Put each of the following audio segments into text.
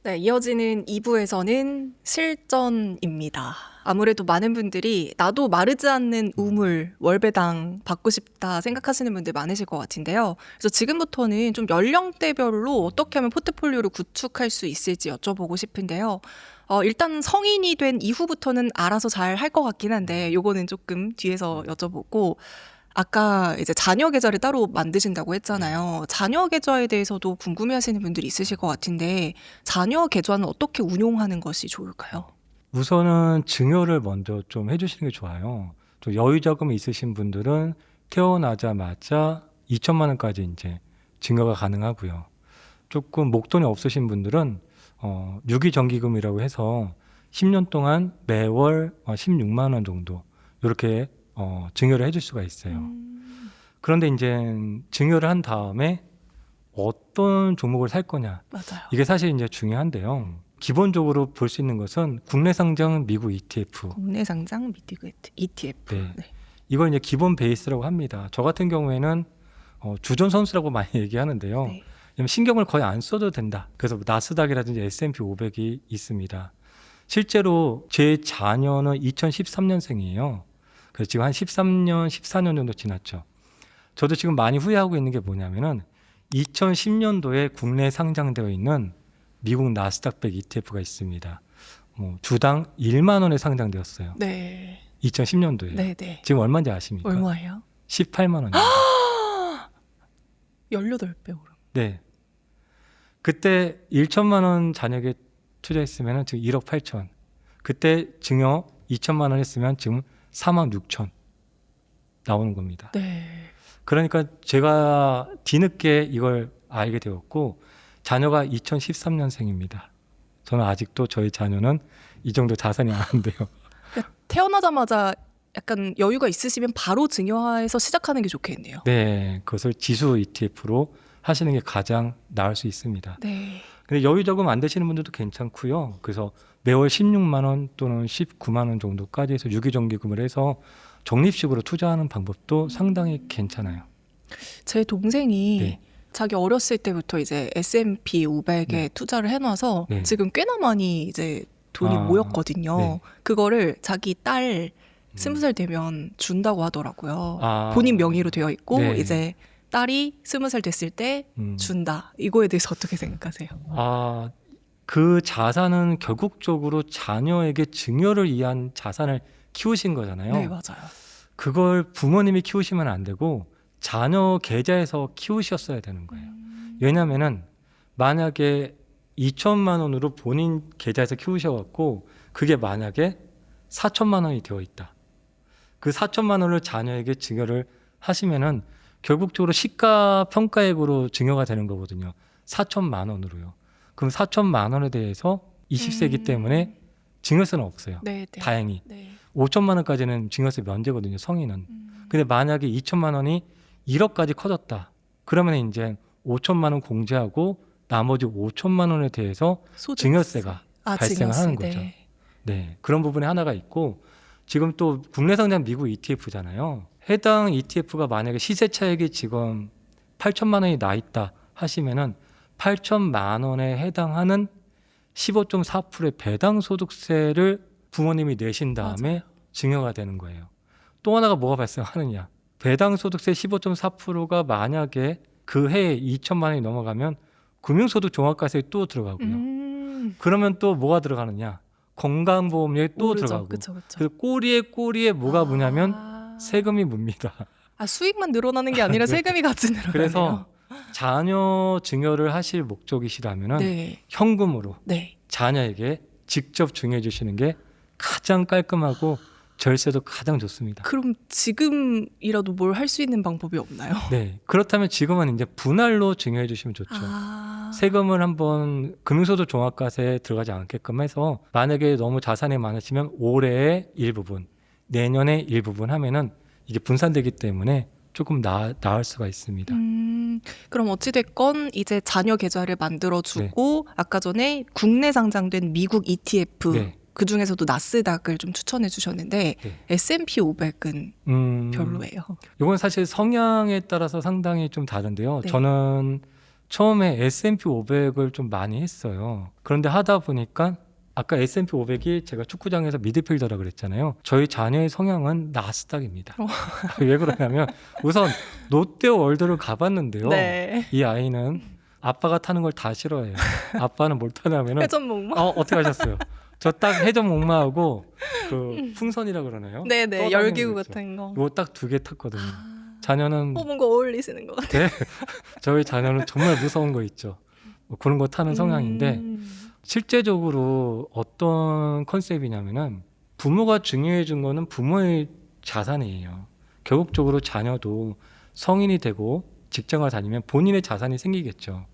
네, 이어지는 2부에서는 실전입니다. 아무래도 많은 분들이 나도 마르지 않는 우물, 월배당 받고 싶다 생각하시는 분들 많으실 것 같은데요. 그래서 지금부터는 좀 연령대별로 어떻게 하면 포트폴리오를 구축할 수 있을지 여쭤보고 싶은데요. 일단 성인이 된 이후부터는 알아서 잘 할 것 같긴 한데 요거는 조금 뒤에서 여쭤보고 아까 이제 자녀 계좌를 따로 만드신다고 했잖아요. 자녀 계좌에 대해서도 궁금해하시는 분들이 있으실 것 같은데 자녀 계좌는 어떻게 운용하는 것이 좋을까요? 우선은 증여를 먼저 좀 해주시는 게 좋아요. 좀 여유 자금이 있으신 분들은 태어나자마자 2천만 원까지 이제 증여가 가능하고요. 조금 목돈이 없으신 분들은 유기정기금이라고 해서 10년 동안 매월 16만 원 정도 이렇게 증여를 해줄 수가 있어요. 그런데 이제 증여를 한 다음에 어떤 종목을 살 거냐 맞아요. 이게 사실 이제 중요한데요. 기본적으로 볼 수 있는 것은 국내 상장 미국 ETF. 국내 상장 미국 ETF. 네. 네. 이걸 이제 기본 베이스라고 합니다. 저 같은 경우에는 주전 선수라고 많이 얘기하는데요. 네. 왜냐면 신경을 거의 안 써도 된다. 그래서 나스닥이라든지 S&P 500이 있습니다. 실제로 제 자녀는 2013년생이에요. 그래서 지금 한 13년, 14년 정도 지났죠. 저도 지금 많이 후회하고 있는 게 뭐냐면은 2010년도에 국내에 상장되어 있는 미국 나스닥 100 ETF가 있습니다. 주당 1만 원에 상장되었어요. 네. 2010년도에. 네, 네. 지금 얼마인지 아십니까? 얼마예요? 18만 원입니다. 18배 오름. 네. 그때 1천만 원 잔액에 투자했으면 지금 1억 8천. 그때 증여 2천만 원 했으면 지금 4만 6천 나오는 겁니다. 네. 그러니까 제가 뒤늦게 이걸 알게 되었고 자녀가 2013년생입니다. 저는 아직도 저희 자녀는 이 정도 자산이 안 돼요. 그러니까 태어나자마자 약간 여유가 있으시면 바로 증여해서 시작하는 게 좋겠네요. 네, 그것을 지수 ETF로 하시는 게 가장 나을 수 있습니다. 네. 근데 여유 자금 안 되시는 분들도 괜찮고요. 그래서 매월 16만 원 또는 19만 원 정도까지 해서 유기정기금을 해서 적립식으로 투자하는 방법도 상당히 괜찮아요. 제 동생이 네. 자기 어렸을 때부터 이제 S&P 500에 네. 투자를 해놔서 네. 지금 꽤나 많이 이제 돈이 모였거든요. 네. 그거를 자기 딸 20살 되면 준다고 하더라고요. 아. 본인 명의로 되어 있고 네. 이제 딸이 20살 됐을 때 음. 준다. 이거에 대해서 어떻게 생각하세요? 그 자산은 결국적으로 자녀에게 증여를 위한 자산을 키우신 거잖아요. 네, 맞아요. 그걸 부모님이 키우시면 안 되고 자녀 계좌에서 키우셨어야 되는 거예요. 왜냐하면은 만약에 2천만 원으로 본인 계좌에서 키우셔갖고 그게 만약에 4천만 원이 되어 있다. 그 4천만 원을 자녀에게 증여를 하시면은 결국적으로 시가평가액으로 증여가 되는 거거든요. 4천만 원으로요. 그럼 4천만 원에 대해서 20세기 때문에 증여세는 없어요. 네, 네. 다행히. 네. 5천만 원까지는 증여세 면제거든요. 성인은. 근데 만약에 2천만 원이 1억까지 커졌다. 그러면 이제 5천만 원 공제하고 나머지 5천만 원에 대해서 소득세. 증여세가 발생을 증여세. 하는 거죠. 네. 네, 그런 부분이 하나가 있고 지금 또 국내 상장 미국 ETF잖아요. 해당 ETF가 만약에 시세 차익이 지금 8천만 원이 나 있다 하시면은 8천만 원에 해당하는 15.4%의 배당 소득세를 부모님이 내신 다음에 맞아요. 증여가 되는 거예요. 또 하나가 뭐가 발생하느냐? 배당 소득세 15.4%가 만약에 그 해에 2천만 원이 넘어가면 금융소득 종합과세에 또 들어가고요. 그러면 또 뭐가 들어가느냐? 건강보험료에 또 모르죠. 들어가고. 그쵸, 그쵸. 그래서 꼬리에 뭐가 묻냐면 세금이 묻니다. 수익만 늘어나는 게 아니라 네. 세금이 같이 늘어나네요. 그래서 자녀 증여를 하실 목적이시라면 네. 현금으로 네. 자녀에게 직접 증여해 주시는 게 가장 깔끔하고 절세도 가장 좋습니다. 그럼 지금이라도 뭘 할 수 있는 방법이 없나요? 네, 그렇다면 지금은 이제 분할로 증여해 주시면 좋죠. 세금을 한번 금융소득 종합과세에 들어가지 않게끔 해서 만약에 너무 자산이 많으시면 올해의 일부분, 내년의 일부분 하면은 이게 분산되기 때문에 조금 나을 수가 있습니다. 그럼 어찌됐건 이제 자녀 계좌를 만들어주고 아까 전에 국내 상장된 미국 ETF 네. 그 중에서도 나스닥을 좀 추천해 주셨는데 네. S&P 500은 별로예요. 이건 사실 성향에 따라서 상당히 좀 다른데요. 네. 저는 처음에 S&P 500을 좀 많이 했어요. 그런데 하다 보니까 아까 S&P 500이 제가 축구장에서 미드필더라 그랬잖아요. 저희 자녀의 성향은 나스닥입니다. 왜 그러냐면 우선 롯데월드를 가봤는데요. 네. 이 아이는 아빠가 타는 걸 다 싫어해요. 아빠는 뭘 타냐면은 회전목마. 어떻게 하셨어요? 저 딱 회전목마하고 그 풍선이라 그러나요? 네네. 떠다니는 열기구 거 있죠. 같은 거. 이거 딱 2개 탔거든요. 아, 자녀는 뭔가 어울리시는 것 같아요. 저희 자녀는 정말 무서운 거 있죠. 뭐 그런 거 타는 성향인데 실제적으로 어떤 컨셉이냐면은 부모가 중요해 준 거는 부모의 자산이에요. 결국적으로 자녀도 성인이 되고 직장을 다니면 본인의 자산이 생기겠죠.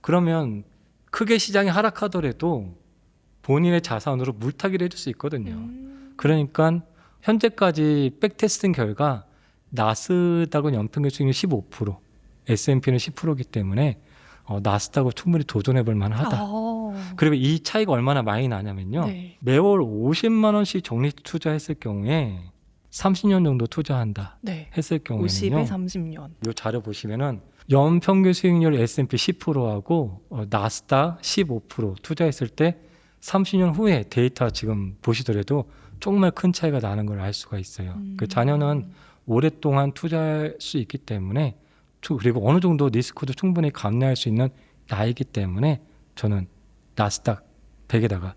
그러면 크게 시장이 하락하더라도 본인의 자산으로 물타기를 해줄 수 있거든요. 그러니까 현재까지 백테스팅 결과 나스닥은 연평균 수익률 15%, S&P는 10%이기 때문에 나스닥을 충분히 도전해 볼 만하다. 그리고 이 차이가 얼마나 많이 나냐면요. 네. 매월 50만 원씩 적립 투자했을 경우에 30년 정도 투자한다 네. 했을 50에 경우에는요. 30년. 이 자료 보시면은 연평균 수익률 S&P 10%하고 나스닥 15% 투자했을 때 30년 후에 데이터 지금 보시더라도 정말 큰 차이가 나는 걸 알 수가 있어요. 그 자녀는 오랫동안 투자할 수 있기 때문에 그리고 어느 정도 리스크도 충분히 감내할 수 있는 나이기 때문에 저는 나스닥 100에다가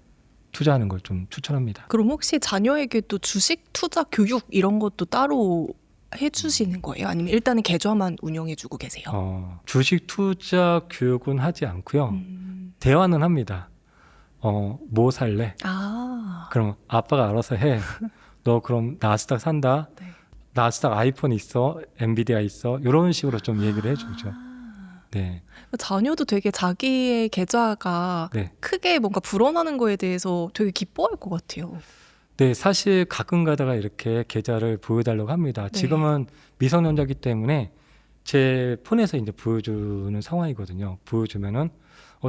투자하는 걸 좀 추천합니다. 그럼 혹시 자녀에게도 주식 투자 교육 이런 것도 따로 해주시는 거예요? 아니면 일단은 계좌만 운영해주고 계세요? 주식 투자 교육은 하지 않고요. 대화는 합니다. 뭐 살래? 아. 그럼 아빠가 알아서 해. 너 그럼 나스닥 산다. 네. 나스닥 아이폰 있어, 엔비디아 있어. 이런 식으로 좀 얘기를 해주죠. 네. 자녀도 되게 자기의 계좌가 네. 크게 뭔가 불어나는 거에 대해서 되게 기뻐할 것 같아요. 네, 사실 가끔 가다가 이렇게 계좌를 보여달라고 합니다. 네. 지금은 미성년자이기 때문에 제 폰에서 이제 보여주는 상황이거든요. 보여주면은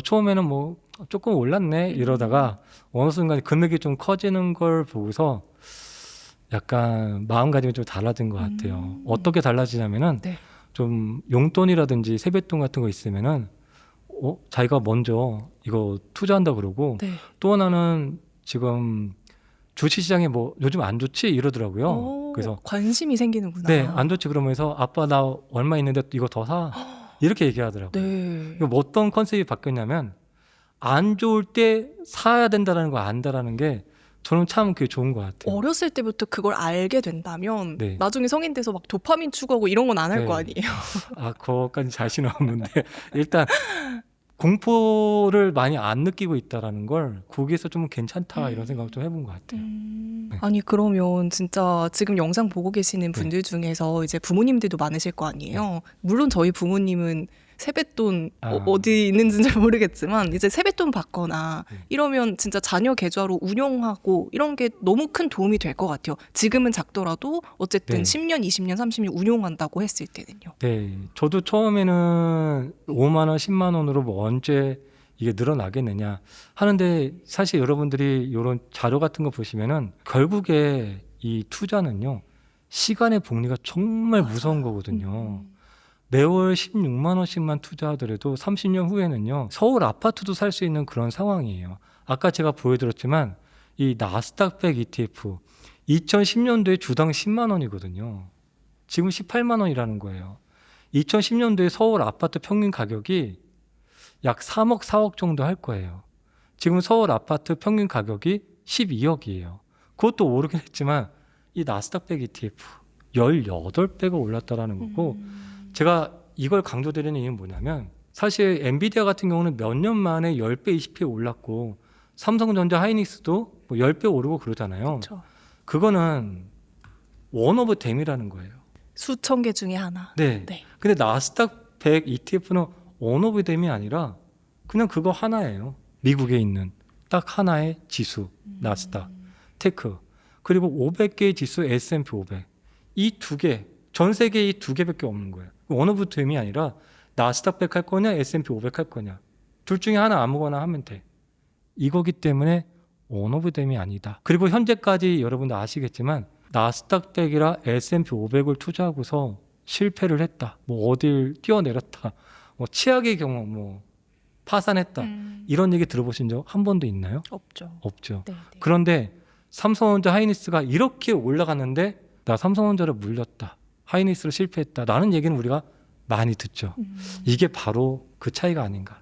처음에는 뭐 조금 올랐네 이러다가 어느 순간 금액이 좀 커지는 걸 보고서 약간 마음가짐이 좀 달라진 것 같아요. 어떻게 달라지냐면은 네. 좀 용돈이라든지 세뱃돈 같은 거 있으면은 자기가 먼저 이거 투자한다 그러고 네. 또 하나는 지금 주식시장에 뭐 요즘 안 좋지 이러더라고요. 그래서 관심이 생기는구나. 네, 안 좋지 그러면서 아빠 나 얼마 있는데 이거 더 사. 이렇게 얘기하더라고요. 네. 이거 어떤 컨셉이 바뀌었냐면 안 좋을 때 사야 된다라는 거 안다라는 게 저는 참 그게 좋은 것 같아요. 어렸을 때부터 그걸 알게 된다면 네. 나중에 성인 돼서 막 도파민 추구하고 이런 건 안 할 네. 거 아니에요. 그거까지 자신은 없는데 일단 공포를 많이 안 느끼고 있다라는 걸 거기에서 좀 괜찮다 이런 생각 좀 해본 것 같아요. 네. 아니 그러면 진짜 지금 영상 보고 계시는 분들 중에서 이제 부모님들도 많으실 거 아니에요. 물론 저희 부모님은 세뱃돈 어디 있는지는 잘 모르겠지만 이제 세뱃돈 받거나 이러면 진짜 자녀 계좌로 운용하고 이런 게 너무 큰 도움이 될 것 같아요. 지금은 작더라도 어쨌든 네. 10년, 20년, 30년 운용한다고 했을 때는요. 네, 저도 처음에는 5만 원, 10만 원으로 뭐 언제 이게 늘어나겠느냐 하는데 사실 여러분들이 이런 자료 같은 거 보시면은 결국에 이 투자는요 시간의 복리가 정말 무서운 거거든요. 매월 16만 원씩만 투자하더라도 30년 후에는요 서울 아파트도 살 수 있는 그런 상황이에요. 아까 제가 보여드렸지만 이 나스닥 100 ETF 2010년도에 주당 10만 원이거든요. 지금 18만 원이라는 거예요. 2010년도에 서울 아파트 평균 가격이 약 3억 4억 정도 할 거예요. 지금 서울 아파트 평균 가격이 12억이에요. 그것도 오르긴 했지만 이 나스닥 100 ETF 18배가 올랐다라는 거고 제가 이걸 강조드리는 이유는 뭐냐면 사실 엔비디아 같은 경우는 몇 년 만에 10배, 20배 올랐고 삼성전자, 하이닉스도 뭐 10배 오르고 그러잖아요. 그렇죠. 그거는 원 오브 댐이라는 거예요. 수천 개 중에 하나. 네. 네. 근데 나스닥 100 ETF는 원 오브 댐이 아니라 그냥 그거 하나예요. 미국에 있는 딱 하나의 지수, 나스닥, 테크. 그리고 500개의 지수 S&P 500. 이 두 개, 전 세계에 이 두 개밖에 없는 거예요. 원 오브 댐이 아니라 나스닥 100 할 거냐, S&P 500 할 거냐. 둘 중에 하나 아무거나 하면 돼. 이거기 때문에 원 오브 댐이 아니다. 그리고 현재까지 여러분도 아시겠지만 나스닥 100이라 S&P 500을 투자하고서 실패를 했다. 뭐 어딜 뛰어내렸다. 치약의 경우 뭐 파산했다 이런 얘기 들어보신 적 한 번도 있나요? 없죠. 없죠. 네, 네. 그런데 삼성전자 하이닉스가 이렇게 올라갔는데 나 삼성전자를 물렸다. 하이닉스로 실패했다. 라는 얘기는 우리가 많이 듣죠. 이게 바로 그 차이가 아닌가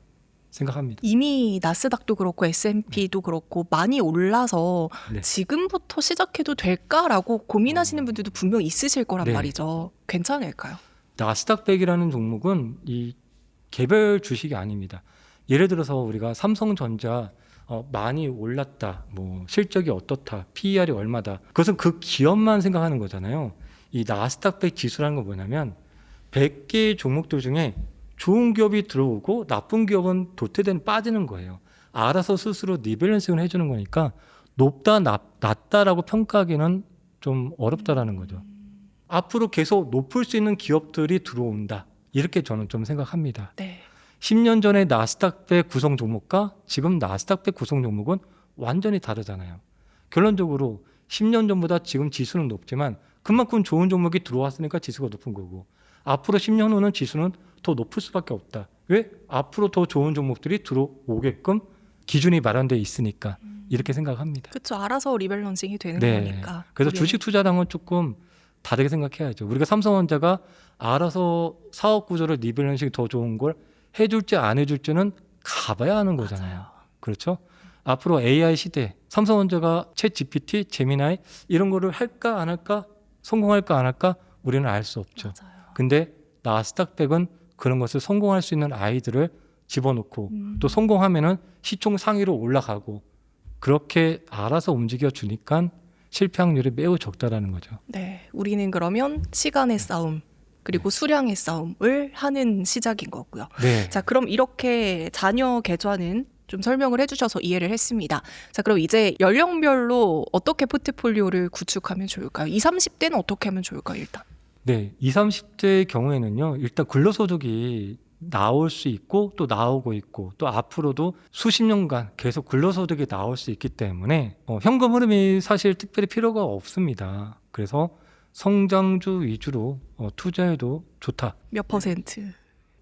생각합니다. 이미 나스닥도 그렇고 S&P도 그렇고 많이 올라서 네. 지금부터 시작해도 될까라고 고민하시는 분들도 분명 있으실 거란 네. 말이죠. 괜찮을까요? 나스닥 100이라는 종목은 이 개별 주식이 아닙니다. 예를 들어서 우리가 삼성전자 많이 올랐다, 뭐 실적이 어떻다, PER이 얼마다. 그것은 그 기업만 생각하는 거잖아요. 이 나스닥 100 지수라는 건 뭐냐면 100개의 종목들 중에 좋은 기업이 들어오고 나쁜 기업은 도태된 빠지는 거예요. 알아서 스스로 리밸런싱을 해주는 거니까 높다, 낮다라고 평가하기는 좀 어렵다라는 거죠. 앞으로 계속 높을 수 있는 기업들이 들어온다. 이렇게 저는 좀 생각합니다. 네. 10년 전에 나스닥 100 구성 종목과 지금 나스닥 100 구성 종목은 완전히 다르잖아요. 결론적으로 10년 전보다 지금 지수는 높지만 그만큼 좋은 종목이 들어왔으니까 지수가 높은 거고 앞으로 10년 후는 지수는 더 높을 수밖에 없다. 왜? 앞으로 더 좋은 종목들이 들어오게끔 기준이 마련되어 있으니까 이렇게 생각합니다. 그렇죠. 알아서 리밸런싱이 되는 네. 거니까. 그래서 우리는. 주식 투자랑은 조금 다르게 생각해야죠. 우리가 삼성전자가 알아서 사업 구조를 리밸런싱이 더 좋은 걸 해줄지 안 해줄지는 가봐야 하는 거잖아요. 맞아요. 그렇죠? 앞으로 AI 시대, 삼성전자가 챗 GPT, 제미나이 이런 거를 할까 안 할까, 성공할까 안 할까 우리는 알 수 없죠. 맞아요. 근데 나스닥 100은 그런 것을 성공할 수 있는 아이들을 집어넣고 또 성공하면은 시총 상위로 올라가고 그렇게 알아서 움직여 주니까 실패 확률이 매우 적다라는 거죠. 네. 우리는 그러면 시간의 싸움 그리고 수량의 싸움을 하는 시작인 거고요. 네. 자, 그럼 이렇게 자녀 계좌는 좀 설명을 해주셔서 이해를 했습니다. 자, 그럼 이제 연령별로 어떻게 포트폴리오를 구축하면 좋을까요? 20, 30대는 어떻게 하면 좋을까요, 일단? 네, 20, 30대의 경우에는요, 일단 근로소득이 나올 수 있고 또 나오고 있고 또 앞으로도 수십 년간 계속 근로소득이 나올 수 있기 때문에 현금 흐름이 사실 특별히 필요가 없습니다. 그래서 성장주 위주로 투자해도 좋다. 몇 퍼센트?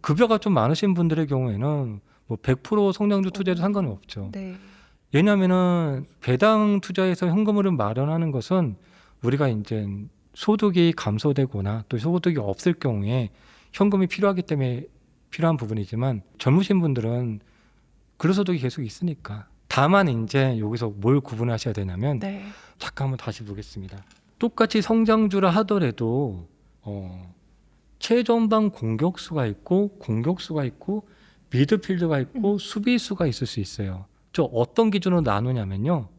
급여가 좀 많으신 분들의 경우에는 뭐 100% 성장주 투자해도 상관은 없죠. 네. 왜냐하면은 배당 투자에서 현금 흐름 마련하는 것은 우리가 이제 소득이 감소되거나 또 소득이 없을 경우에 현금이 필요하기 때문에 필요한 부분이지만 젊으신 분들은 근로소득이 계속 있으니까 다만 이제 여기서 뭘 구분하셔야 되냐면 네. 잠깐 한번 다시 보겠습니다. 똑같이 성장주라 하더라도 최전방 공격수가 있고 공격수가 있고 미드필드가 있고 수비수가 있을 수 있어요. 저 어떤 기준으로 나누냐면요.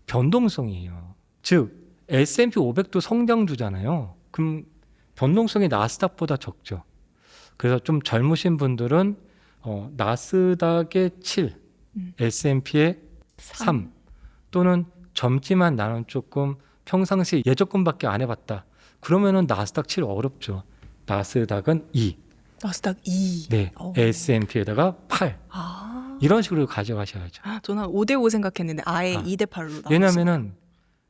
변동성이에요. 즉 S&P 500도 성장주잖아요. 그럼 변동성이 나스닥보다 적죠. 그래서 좀 젊으신 분들은 나스닥의 7, S&P의 3 또는 젊지만 나는 조금 평상시 예적금밖에 안 해봤다. 그러면은 나스닥 7 어렵죠. 나스닥은 2, 나스닥 2. 네, S&P에다가 8 아. 이런 식으로 가져가셔야죠. 저는 5대5 생각했는데 아예 2대8로 나왔어요. 왜냐하면은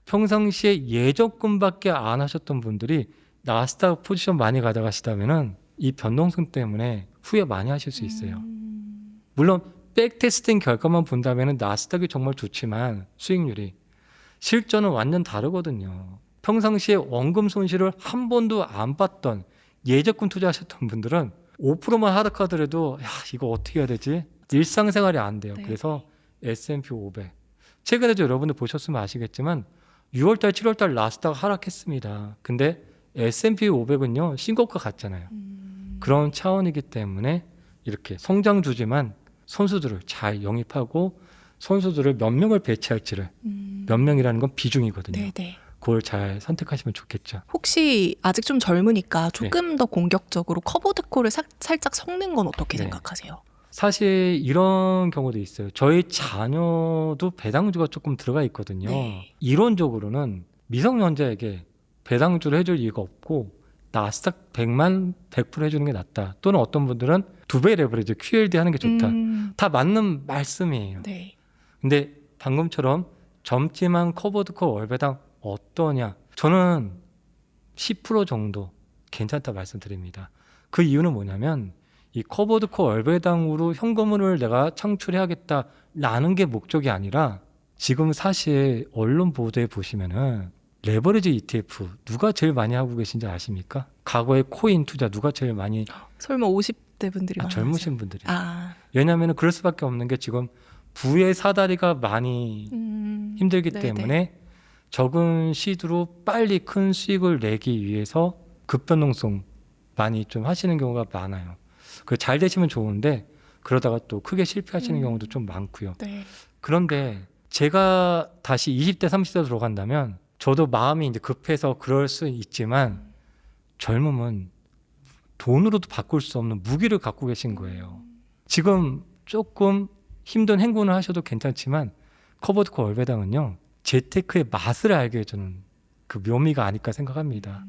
평상시에 예적금밖에 안 하셨던 분들이 나스닥 포지션 많이 가져가시다면은 이 변동성 때문에 후회 많이 하실 수 있어요. 물론 백테스팅 결과만 본다면은 나스닥이 정말 좋지만 수익률이 실전은 완전 다르거든요. 평상시에 원금 손실을 한 번도 안 봤던 예적금 투자하셨던 분들은 5%만 하락하더라도 야 이거 어떻게 해야 되지? 일상생활이 안 돼요. 네. 그래서 S&P 500 최근에도 여러분들 보셨으면 아시겠지만 6월달 7월달 나스닥 하락했습니다. 근데 S&P 500은요 신고가 갔잖아요. 그런 차원이기 때문에 이렇게 성장주지만 선수들을 잘 영입하고 선수들을 몇 명을 배치할지를 몇 명이라는 건 비중이거든요. 네네. 그걸 잘 선택하시면 좋겠죠. 혹시 아직 좀 젊으니까 조금 더 공격적으로 커버드콜을 살짝 섞는 건 어떻게 네. 생각하세요? 사실 이런 경우도 있어요. 저희 자녀도 배당주가 조금 들어가 있거든요. 네. 이론적으로는 미성년자에게 배당주를 해줄 이유가 없고 나스닥 100만 100% 해주는 게 낫다. 또는 어떤 분들은 2배 레버리지 QLD 하는 게 좋다. 다 맞는 말씀이에요. 네. 근데 방금처럼 젊지만 커버드콜 월배당 어떠냐? 저는 10% 정도 괜찮다 말씀드립니다. 그 이유는 뭐냐면 이 커버드코 월배당으로 현금을 내가 창출해야겠다라는 게 목적이 아니라 지금 사실 언론 보도에 보시면은 레버리지 ETF 누가 제일 많이 하고 계신지 아십니까? 과거에 코인 투자 누가 제일 많이 설마 50대 분들이 많아요? 젊으신 분들이. 아, 왜냐하면 그럴 수밖에 없는 게 지금 부의 사다리가 많이 힘들기 네네. 때문에 적은 시드로 빨리 큰 수익을 내기 위해서 급변동성 많이 좀 하시는 경우가 많아요. 그 잘 되시면 좋은데 그러다가 또 크게 실패하시는 경우도 좀 많고요. 네. 그런데 제가 다시 20대, 30대로 들어간다면 저도 마음이 이제 급해서 그럴 수 있지만 젊음은 돈으로도 바꿀 수 없는 무기를 갖고 계신 거예요. 지금 조금 힘든 행군을 하셔도 괜찮지만 커버드코 월배당은요. 재테크의 맛을 알게 해주는 그 묘미가 아닐까 생각합니다.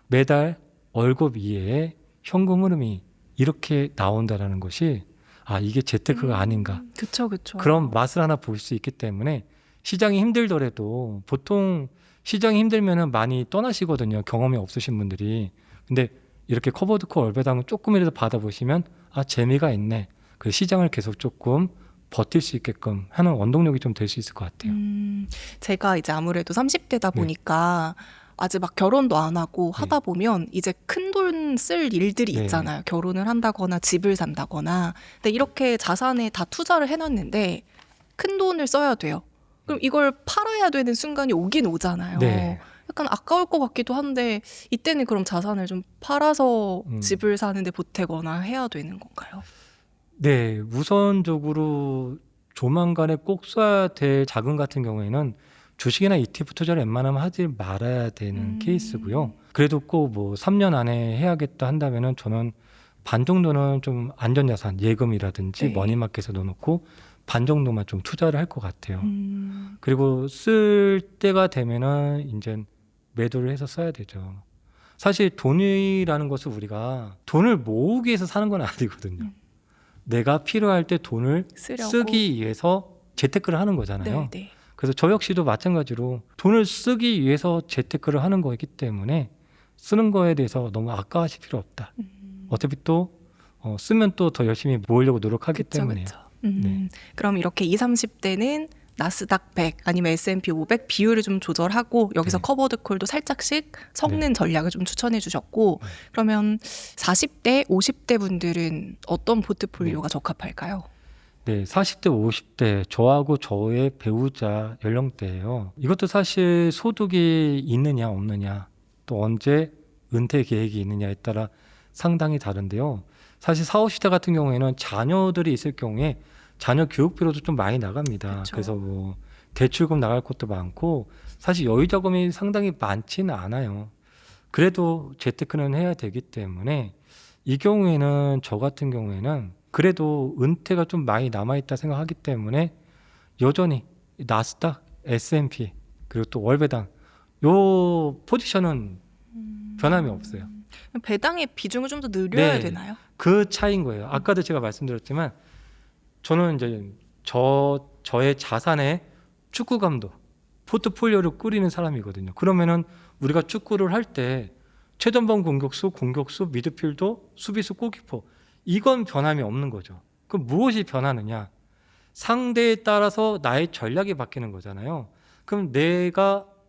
매달 월급 이외에 현금 흐름이 이렇게 나온다라는 것이 아 이게 재테크가 아닌가 그쵸, 그쵸. 그런 맛을 하나 볼 수 있기 때문에 시장이 힘들더라도 보통 시장이 힘들면은 많이 떠나시거든요. 경험이 없으신 분들이. 근데 이렇게 커버드코 월배당을 조금이라도 받아보시면 아 재미가 있네. 그 시장을 계속 조금 버틸 수 있게끔 하는 원동력이 좀 될 수 있을 것 같아요. 제가 이제 아무래도 30대다 네. 보니까 아직 막 결혼도 안 하고 하다 보면 이제 큰 돈 쓸 일들이 네. 있잖아요. 결혼을 한다거나 집을 산다거나. 근데 이렇게 자산에 다 투자를 해놨는데 큰 돈을 써야 돼요. 그럼 이걸 팔아야 되는 순간이 오긴 오잖아요. 네. 약간 아까울 것 같기도 한데 이때는 그럼 자산을 좀 팔아서 집을 사는데 보태거나 해야 되는 건가요? 네, 우선적으로 조만간에 꼭 써야 될 자금 같은 경우에는 주식이나 ETF 투자를 웬만하면 하지 말아야 되는 케이스고요. 그래도 꼭 뭐 3년 안에 해야겠다 한다면은 저는 반 정도는 좀 안전자산, 예금이라든지 네. 머니마켓에 넣어놓고 반 정도만 좀 투자를 할 것 같아요. 음, 그리고 쓸 때가 되면은 이제 매도를 해서 써야 되죠. 사실 돈이라는 것을 우리가 돈을 모으기 위해서 사는 건 아니거든요. 내가 필요할 때 돈을 쓰려고. 쓰기 위해서 재테크를 하는 거잖아요. 네, 네. 그래서 저 역시도 마찬가지로 돈을 쓰기 위해서 재테크를 하는 거이기 때문에 쓰는 거에 대해서 너무 아까워하실 필요 없다. 어차피 또 쓰면 또 더 열심히 모으려고 노력하기 그쵸, 때문에. 그쵸. 네. 그럼 이렇게 20, 30대는 나스닥 100 아니면 S&P 500 비율을 좀 조절하고 여기서 네. 커버드콜도 살짝씩 섞는 전략을 좀 추천해 주셨고 그러면 40대, 50대 분들은 어떤 포트폴리오가 적합할까요? 네, 40대, 50대 저하고 저의 배우자 연령대예요. 이것도 사실 소득이 있느냐 없느냐 또 언제 은퇴 계획이 있느냐에 따라 상당히 다른데요. 사실 40, 50대 같은 경우에는 자녀들이 있을 경우에 자녀 교육비로도 좀 많이 나갑니다. 그쵸. 그래서 뭐 대출금 나갈 것도 많고 사실 여유 자금이 상당히 많지는 않아요. 그래도 재테크는 해야 되기 때문에 이 경우에는 저 같은 경우에는 그래도 은퇴가 좀 많이 남아있다 생각하기 때문에 여전히 나스닥, S&P 그리고 또 월배당 요 포지션은 변함이 없어요. 배당의 비중을 좀 더 늘려야 네. 되나요? 그 차이인 거예요. 아까도 제가 말씀드렸지만 저는 이제 저의 자산의 축구 감독 포트폴리오를 꾸리는 사람이거든요. 그러면은 우리가 축구를 할 때 최전방 공격수, 미드필더, 수비수, 골키퍼 이건 변함이 없는 거죠. 그럼 무엇이 변하느냐? 상대에 따라서 나의 전략이 바뀌는 거잖아요. 그럼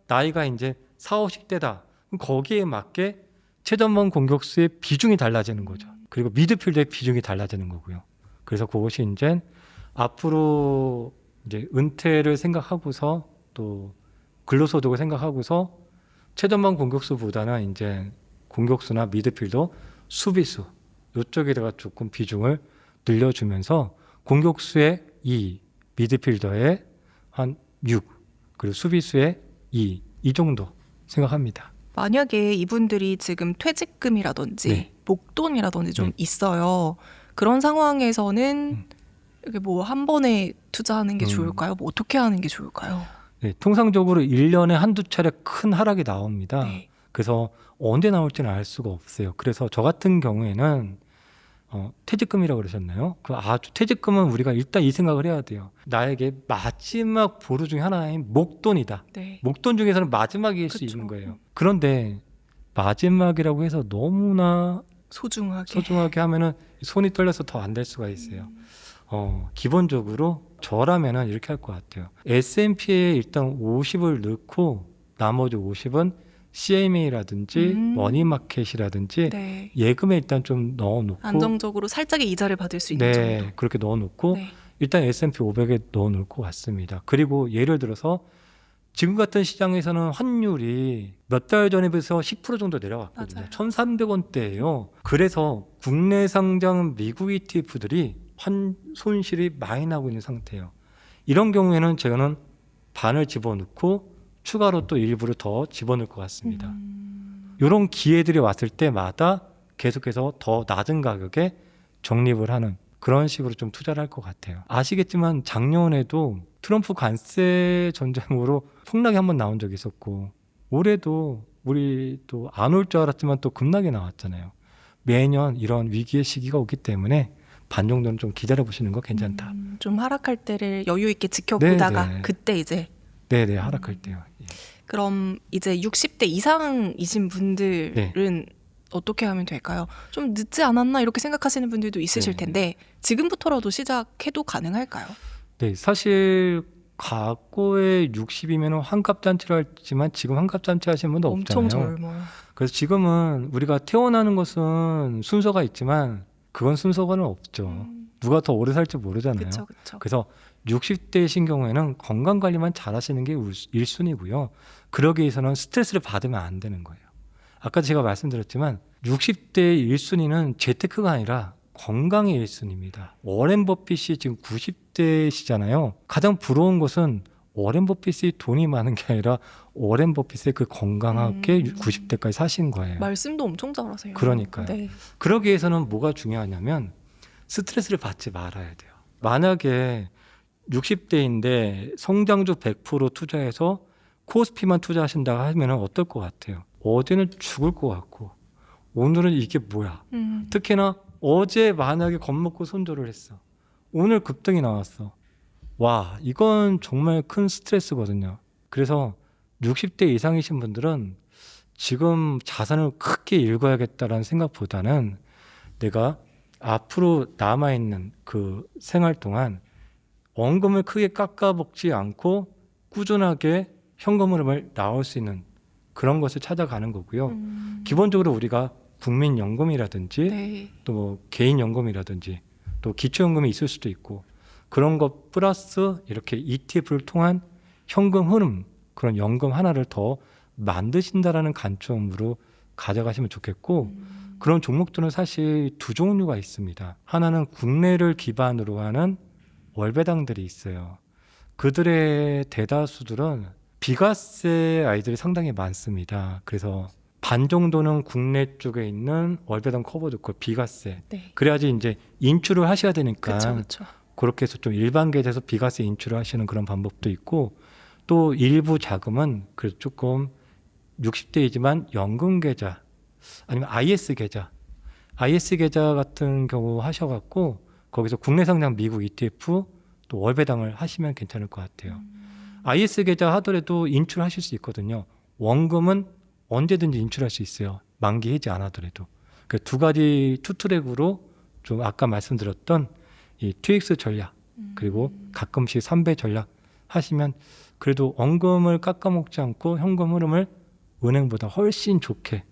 나이가 이제 40, 50대다. 그럼 거기에 맞게 최전방 공격수의 비중이 달라지는 거죠. 그리고 미드필더의 비중이 달라지는 거고요. 그래서 그것이 이제 앞으로 이제 은퇴를 생각하고서 또 근로소득을 생각하고서 최전방 공격수보다는 이제 공격수나 미드필더, 수비수 이쪽에다가 조금 비중을 늘려주면서 공격수의 2, 미드필더의 한 6, 그리고 수비수의 2, 이 정도 생각합니다. 만약에 이분들이 지금 퇴직금이라든지 네. 목돈이라든지 좀 네. 있어요. 그런 상황에서는 이게 뭐 한 번에 투자하는 게 좋을까요? 뭐 어떻게 하는 게 좋을까요? 네, 통상적으로 1년에 한두 차례 큰 하락이 나옵니다. 네. 그래서 언제 나올지는 알 수가 없어요. 그래서 저 같은 경우에는 퇴직금이라고 그러셨나요? 퇴직금은 우리가 일단 이 생각을 해야 돼요. 나에게 마지막 보루 중에 하나인 목돈이다. 네. 목돈 중에서는 마지막일 수 그쵸. 있는 거예요. 그런데 마지막이라고 해서 너무나 소중하게. 하면은 손이 떨려서 더 안 될 수가 있어요. 기본적으로 저라면은 이렇게 할 것 같아요. S&P에 일단 50을 넣고 나머지 50은 CMA라든지 머니마켓이라든지 네. 예금에 일단 좀 넣어놓고 안정적으로 살짝의 이자를 받을 수 있는 네, 정도. 그렇게 넣어놓고 네. 일단 S&P 500에 넣어놓을 것 같습니다. 그리고 예를 들어서 지금 같은 시장에서는 환율이 몇 달 전에 비해서 10% 정도 내려갔거든요. 맞아요. 1,300원대예요. 그래서 국내 상장 미국 ETF들이 손실이 많이 나고 있는 상태예요. 이런 경우에는 저는 반을 집어넣고 추가로 또 일부를 더 집어넣을 것 같습니다. 이런 기회들이 왔을 때마다 계속해서 더 낮은 가격에 적립을 하는 그런 식으로 좀 투자를 할 것 같아요. 아시겠지만 작년에도 트럼프 관세 전쟁으로 폭락이 한번 나온 적이 있었고 올해도 우리 또 안 올 줄 알았지만 또 급락이 나왔잖아요. 매년 이런 위기의 시기가 오기 때문에 반 정도는 좀 기다려 보시는 거 괜찮다. 좀 하락할 때를 여유 있게 지켜보다가 네. 그때 이제 네네 하락할 때요. 예. 그럼 이제 60대 이상이신 분들은 네. 어떻게 하면 될까요? 좀 늦지 않았나 이렇게 생각하시는 분들도 있으실 네. 텐데 지금부터라도 시작해도 가능할까요? 네, 사실 과거에 60이면 환갑잔치를 했지만 지금 환갑잔치 하시는 분도 엄청 없잖아요. 젊어요. 그래서 지금은 우리가 태어나는 것은 순서가 있지만 그건 순서가는 없죠. 누가 더 오래 살지 모르잖아요. 그렇죠, 그렇죠. 그래서 60대이신 경우에는 건강 관리만 잘 하시는 게 1순위고요. 그러기 위해서는 스트레스를 받으면 안 되는 거예요. 아까 제가 말씀드렸지만 60대의 1순위는 재테크가 아니라 건강의 1순위입니다. 워렌 버핏이 지금 90대시잖아요. 가장 부러운 것은 워렌 버핏이 돈이 많은 게 아니라 워렌 버핏의 그 건강하게 90대까지 사신 거예요. 말씀도 엄청 잘하세요. 그러니까요. 네. 그러기 위해서는 뭐가 중요하냐면 스트레스를 받지 말아야 돼요. 만약에 60대인데 성장주 100% 투자해서 코스피만 투자하신다 하면 어떨 것 같아요? 어제는 죽을 것 같고 오늘은 이게 뭐야? 특히나 어제 만약에 겁먹고 손절을 했어. 오늘 급등이 나왔어. 와, 이건 정말 큰 스트레스거든요. 그래서 60대 이상이신 분들은 지금 자산을 크게 읽어야겠다라는 생각보다는 내가 앞으로 남아있는 그 생활 동안 원금을 크게 깎아먹지 않고 꾸준하게 현금 흐름을 나올 수 있는 그런 것을 찾아가는 거고요. 기본적으로 우리가 국민연금이라든지 네. 또 개인연금이라든지 또 기초연금이 있을 수도 있고 그런 것 플러스 이렇게 ETF를 통한 현금 흐름 그런 연금 하나를 더 만드신다라는 관점으로 가져가시면 좋겠고 그런 종목들은 사실 두 종류가 있습니다. 하나는 국내를 기반으로 하는 월배당들이 있어요. 그들의 대다수들은 비과세 아이들이 상당히 많습니다. 그래서 반 정도는 국내 쪽에 있는 월배당 커버 듣고 비과세. 네. 그래야지 이제 인출을 하셔야 되니까 그렇죠. 그렇게 해서 좀 일반 계좌에서 비과세 인출을 하시는 그런 방법도 있고 또 일부 자금은 그래도 조금 60대이지만 연금 계좌 아니면 IS 계좌 같은 경우 하셔갖고 거기서 국내 상장 미국 ETF 또 월배당을 하시면 괜찮을 것 같아요. IS 계좌 하더라도 인출하실 수 있거든요. 원금은 언제든지 인출할 수 있어요. 만기 해지 안 하더라도. 그 두 가지 투트랙으로 좀 아까 말씀드렸던 이 TX 전략 그리고 가끔씩 3배 전략 하시면 그래도 원금을 깎아먹지 않고 현금 흐름을 은행보다 훨씬 좋게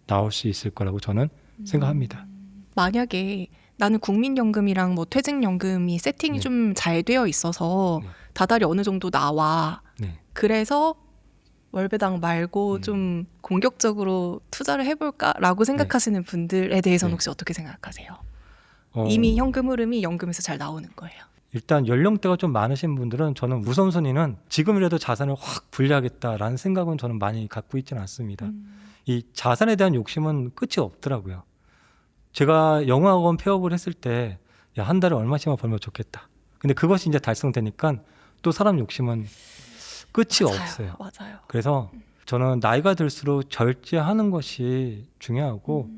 나올 수 있을 거라고 저는 생각합니다. 만약에 나는 국민연금이랑 뭐 퇴직연금이 세팅이 네. 좀 잘 되어 있어서 네. 다달이 어느 정도 나와. 네. 그래서 월배당 말고 좀 공격적으로 투자를 해볼까라고 생각하시는 분들에 대해서는 네. 혹시 어떻게 생각하세요? 어, 이미 현금 흐름이 연금에서 잘 나오는 거예요. 일단 연령대가 좀 많으신 분들은 저는 우선순위는 지금이라도 자산을 확 분리하겠다라는 생각은 저는 많이 갖고 있지는 않습니다. 이 자산에 대한 욕심은 끝이 없더라고요. 제가 영어학원 폐업을 했을 때 야, 한 달에 얼마씩만 벌면 좋겠다. 근데 그것이 이제 달성되니까 또 사람 욕심은 끝이 맞아요. 없어요. 맞아요. 그래서 저는 나이가 들수록 절제하는 것이 중요하고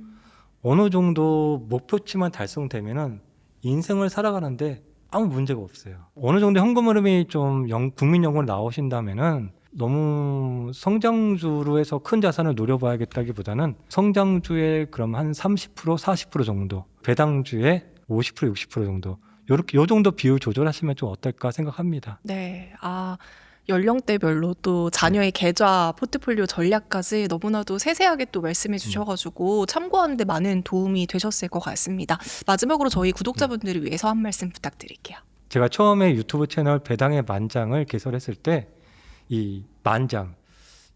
어느 정도 목표치만 달성되면은 인생을 살아가는데 아무 문제가 없어요. 어느 정도 현금 흐름이 좀 국민연금으로 나오신다면은 너무 성장주로 해서 큰 자산을 노려봐야겠다기보다는 성장주의 그럼 한 30%, 40% 정도, 배당주의 50%, 60% 정도 요렇게 요 정도 비율 조절하시면 좀 어떨까 생각합니다. 네. 연령대별로 또 자녀의 계좌 포트폴리오 전략까지 너무나도 세세하게 또 말씀해 주셔가지고 참고하는 데 많은 도움이 되셨을 것 같습니다. 마지막으로 저희 구독자분들을 위해서 한 말씀 부탁드릴게요. 제가 처음에 유튜브 채널 배당의 만장을 개설했을 때 이 만장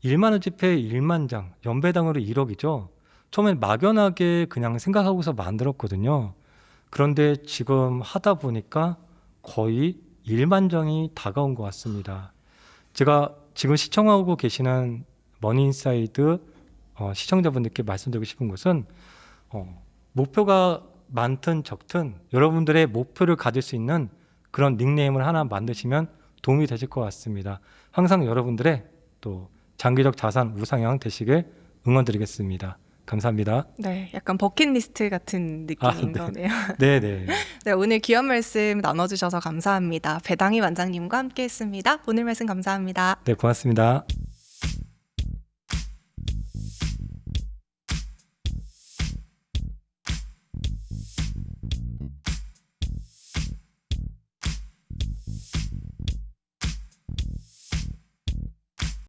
1만 원집회 1만 장 연배당으로 1억이죠. 처음엔 막연하게 그냥 생각하고서 만들었거든요. 그런데 지금 하다 보니까 거의 1만 장이 다가온 것 같습니다. 제가 지금 시청하고 계시는 머니인사이드 시청자분들께 말씀드리고 싶은 것은 목표가 많든 적든 여러분들의 목표를 가질 수 있는 그런 닉네임을 하나 만드시면 도움이 되실 것 같습니다. 항상 여러분들의 또 장기적 자산 우상향 되시길 응원드리겠습니다. 감사합니다. 네, 약간 버킷리스트 같은 느낌인 네. 거네요. 네네. 네, 오늘 귀한 말씀 나눠주셔서 감사합니다. 배당희 원장님과 함께했습니다. 오늘 말씀 감사합니다. 네, 고맙습니다.